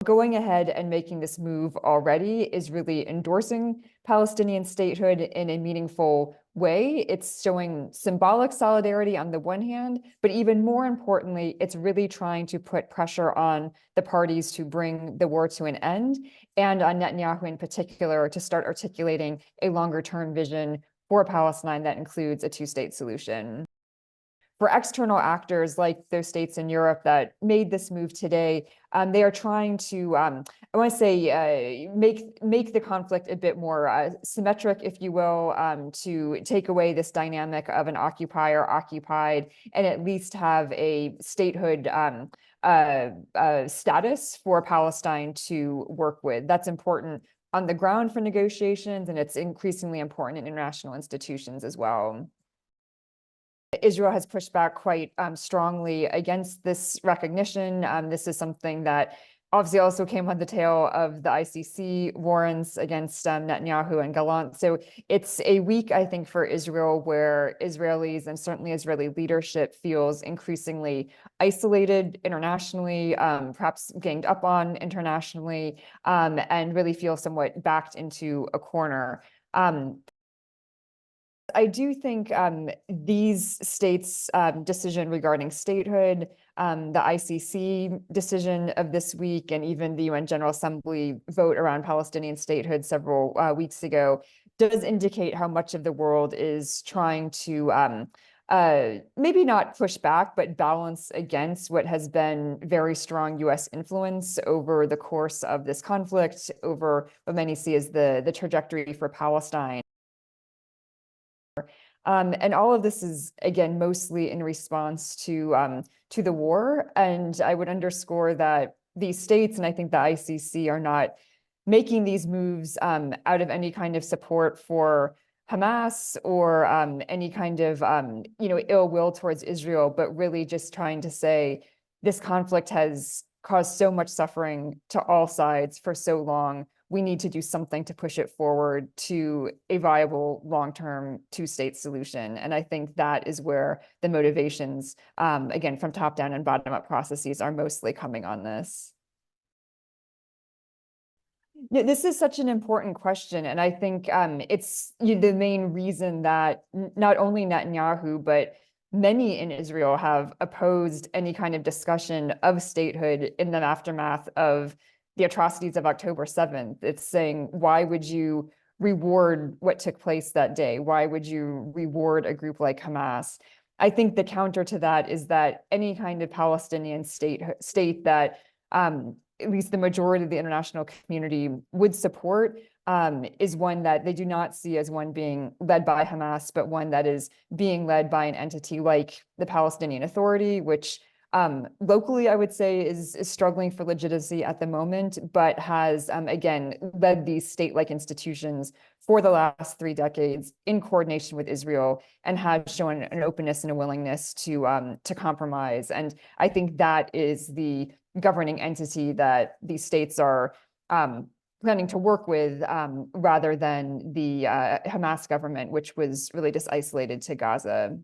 Going ahead and making this move already is really endorsing Palestinian statehood in a meaningful way. It's showing symbolic solidarity on the one hand, but even more importantly, it's really trying to put pressure on the parties to bring the war to an end, and on Netanyahu in particular to start articulating a longer-term vision for Palestine that includes a two-state solution. For external actors like those states in Europe that made this move today, they are trying to, I want to say, make the conflict a bit more symmetric, if you will, to take away this dynamic of an occupier occupied, and at least have a statehood status for Palestine to work with. That's important on the ground for negotiations, and it's increasingly important in international institutions as well. Israel has pushed back quite strongly against this recognition. This is something that obviously also came on the tail of the ICC warrants against Netanyahu and Gallant. So it's a week, I think, for Israel where Israelis and certainly Israeli leadership feels increasingly isolated internationally, perhaps ganged up on internationally, and really feel somewhat backed into a corner. I do think these states' decision regarding statehood, the ICC decision of this week, and even the UN General Assembly vote around Palestinian statehood several weeks ago, does indicate how much of the world is trying to maybe not push back, but balance against what has been very strong US influence over the course of this conflict, over what many see as the trajectory for Palestine. And all of this is, again, mostly in response to the war. And I would underscore that these states, and I think the ICC, are not making these moves out of any kind of support for Hamas or any kind of ill will towards Israel, but really just trying to say this conflict has caused so much suffering to all sides for so long. We need to do something to push it forward to a viable long-term two-state solution. And I think that is where the motivations, again, from top-down and bottom-up processes are mostly coming on this. Yeah, this is such an important question. And I think it's the main reason that not only Netanyahu, but many in Israel have opposed any kind of discussion of statehood in the aftermath of the atrocities of October 7th. It's saying, why would you reward what took place that day? Why would you reward a group like Hamas? I think the counter to that is that any kind of Palestinian state that at least the majority of the international community would support is one that they do not see as one being led by Hamas, but one that is being led by an entity like the Palestinian Authority, which locally, I would say, is struggling for legitimacy at the moment, but has, again, led these state-like institutions for the last 3 decades in coordination with Israel, and has shown an openness and a willingness to compromise. And I think that is the governing entity that these states are planning to work with, rather than the Hamas government, which was really just isolated to Gaza.